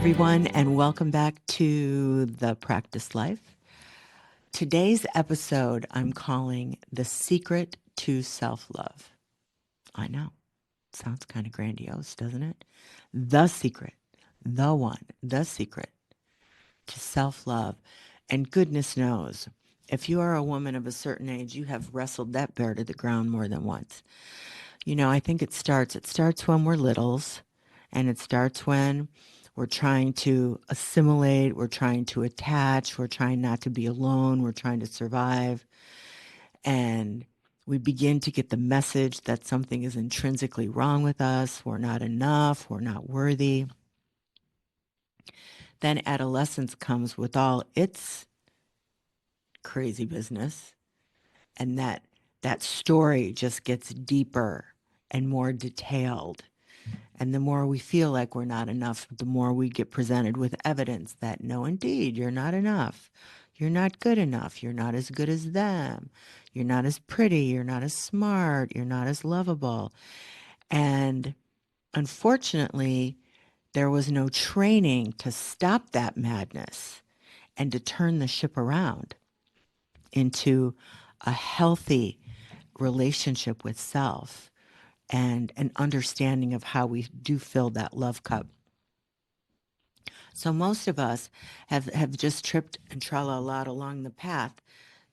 everyone, and welcome back to The Practice Life. Today's episode I'm calling The Secret to Self-Love. I know, sounds kind of grandiose, doesn't it? The secret, the one, the secret to self-love. And goodness knows, if you are a woman of a certain age, you have wrestled that bear to the ground more than once. You know, I think it starts when we're littles, and it starts when we're trying to assimilate, we're trying to attach, we're trying not to be alone, we're trying to survive. And we begin to get the message that something is intrinsically wrong with us, we're not enough, we're not worthy. Then adolescence comes with all its crazy business, and that story just gets deeper and more detailed. And the more we feel like we're not enough, the more we get presented with evidence that no, indeed, you're not enough. You're not good enough. You're not as good as them. You're not as pretty. You're not as smart. You're not as lovable. And unfortunately, there was no training to stop that madness and to turn the ship around into a healthy relationship with self and an understanding of how we do fill that love cup. So most of us have just tripped and tra-la-la along the path,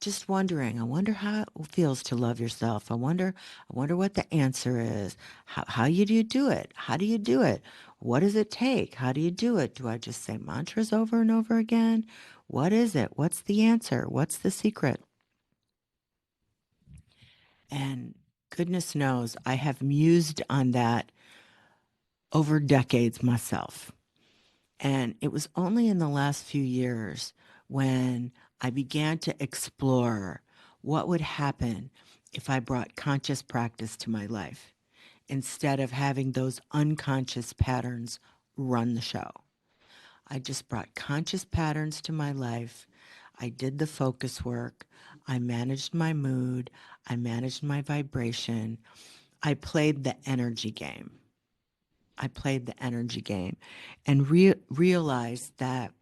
just wondering, I wonder how it feels to love yourself. I wonder what the answer is. How do you do it? How do you do it? What does it take? How do you do it? Do I just say mantras over and over again? What is it? What's the answer? What's the secret? And goodness knows, I have mused on that over decades myself. And it was only in the last few years when I began to explore what would happen if I brought conscious practice to my life instead of having those unconscious patterns run the show. I just brought conscious patterns to my life. I did the focus work. I managed my mood. I managed my vibration. I played the energy game. And realized that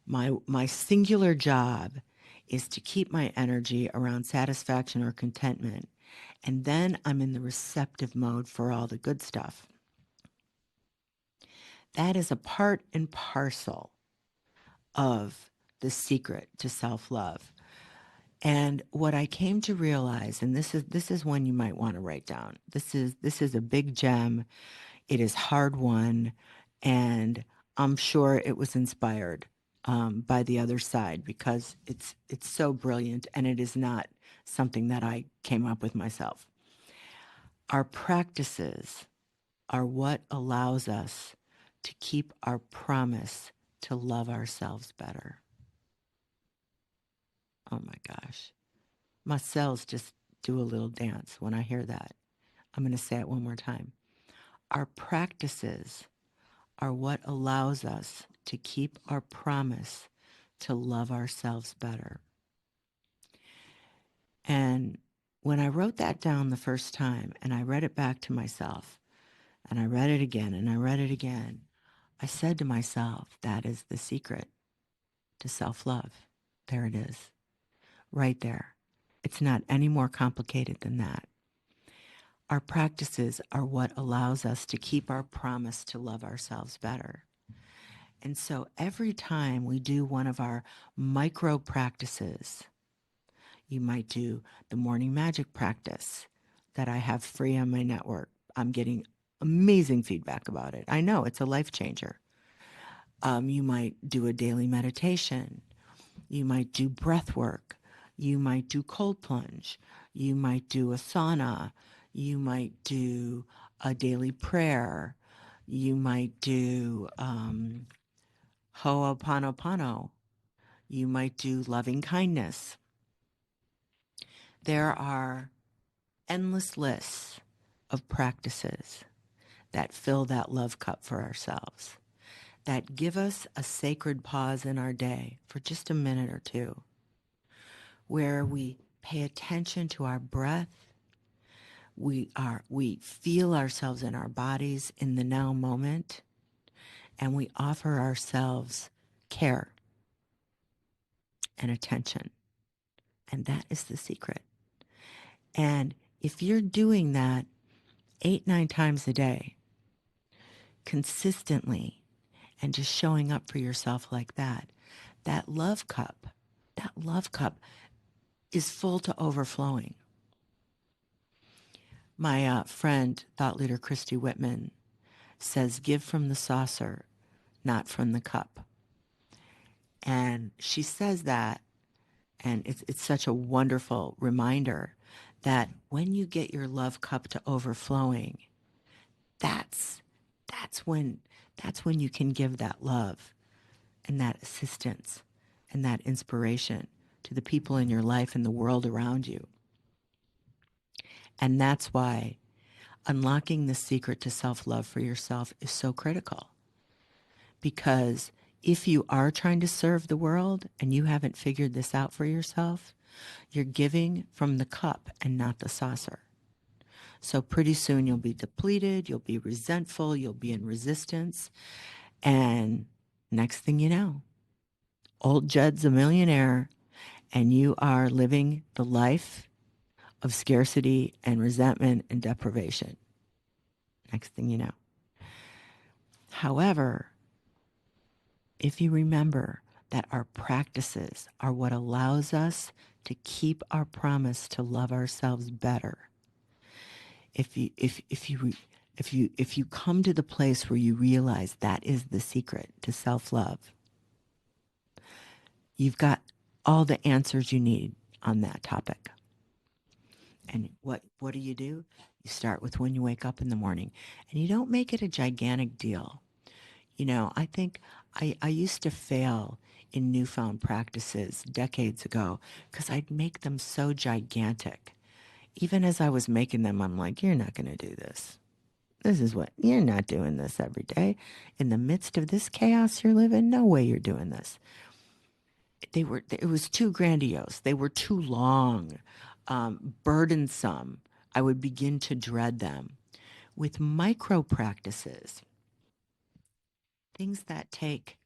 my singular job is to keep my energy around satisfaction or contentment. And then I'm in the receptive mode for all the good stuff. That is a part and parcel of the secret to self-love. And what I came to realize, and this is one you might want to write down. This is a big gem. It is hard won, and I'm sure it was inspired by the other side because it's so brilliant, and it is not something that I came up with myself. Our practices are what allows us to keep our promise to love ourselves better. Oh my gosh. My cells just do a little dance when I hear that. I'm going to say it one more time. Our practices are what allows us to keep our promise to love ourselves better. And when I wrote that down the first time and I read it back to myself and I read it again and I read it again, I said to myself, that is the secret to self-love. There it is, right there. It's not any more complicated than that. Our practices are what allows us to keep our promise to love ourselves better. And so every time we do one of our micro practices, you might do the morning magic practice that I have free on my network. I'm getting amazing feedback about it. I know it's a life changer. You might do a daily meditation. You might do breath work. You might do cold plunge. You might do a sauna. You might do a daily prayer. You might do Ho'oponopono. You might do loving kindness. There are endless lists of practices that fill that love cup for ourselves, that give us a sacred pause in our day for just a minute or two, where we pay attention to our breath. We feel ourselves in our bodies in the now moment, and we offer ourselves care and attention. And that is the secret. And if you're doing that 8, 9 times a day, consistently, and just showing up for yourself like that, that love cup is full to overflowing. My friend, thought leader Christy Whitman, says, give from the saucer, not from the cup. And she says that, and it's such a wonderful reminder that when you get your love cup to overflowing, that's when you can give that love and that assistance and that inspiration to the people in your life and the world around you. And that's why unlocking the secret to self-love for yourself is so critical. Because if you are trying to serve the world and you haven't figured this out for yourself, you're giving from the cup and not the saucer. So pretty soon you'll be depleted, you'll be resentful, you'll be in resistance. And next thing you know, old Judd's a millionaire and you are living the life of scarcity and resentment and deprivation. Next thing you know. However, if you remember that our practices are what allows us to keep our promise to love ourselves better, if you come to the place where you realize that is the secret to self-love, you've got all the answers you need on that topic. And what do? You start with when you wake up in the morning, and you don't make it a gigantic deal. You know, I think I used to fail in newfound practices decades ago because I'd make them so gigantic. Even as I was making them, I'm like, you're not going to do this. You're not doing this every day. In the midst of this chaos you're living, no way you're doing this. It was too grandiose. They were too long, burdensome. I would begin to dread them. With micro practices, things that take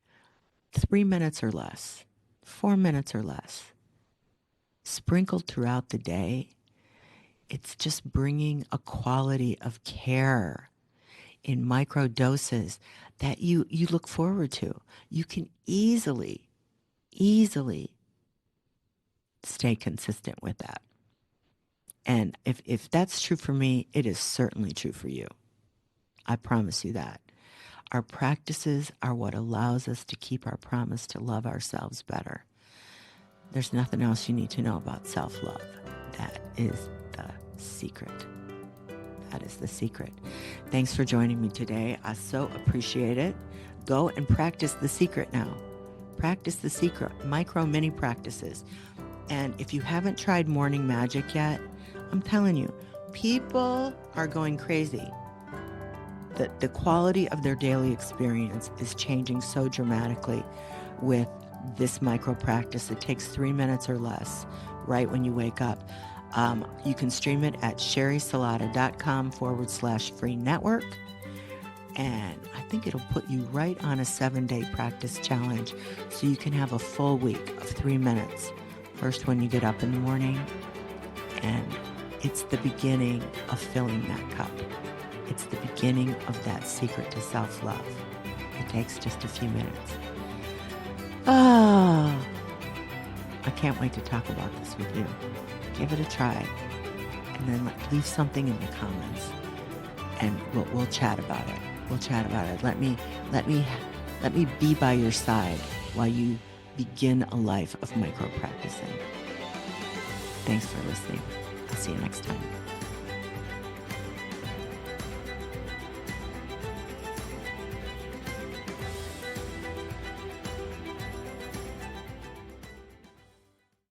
3 minutes or less, 4 minutes or less, sprinkled throughout the day, it's just bringing a quality of care in micro doses that you look forward to. You can easily stay consistent with that. And if that's true for me, it is certainly true for you. I promise you that. Our practices are what allows us to keep our promise to love ourselves better. There's nothing else you need to know about self-love. That is the secret. That is the secret. Thanks for joining me today. I so appreciate it. Go and practice the secret now. Practice the secret, micro mini practices. And if you haven't tried Morning Magic yet, I'm telling you, people are going crazy. The quality of their daily experience is changing so dramatically with this micro practice. It takes 3 minutes or less right when you wake up. You can stream it at sherrysalata.com/free network. And I think it'll put you right on a 7-day practice challenge so you can have a full week of 3 minutes. First when you get up in the morning, and it's the beginning of filling that cup. It's the beginning of that secret to self-love. It takes just a few minutes. Oh, I can't wait to talk about this with you. Give it a try, and then leave something in the comments, and we'll chat about it. We'll chat about it. Let me be by your side while you begin a life of micro practicing. Thanks for listening. I'll see you next time.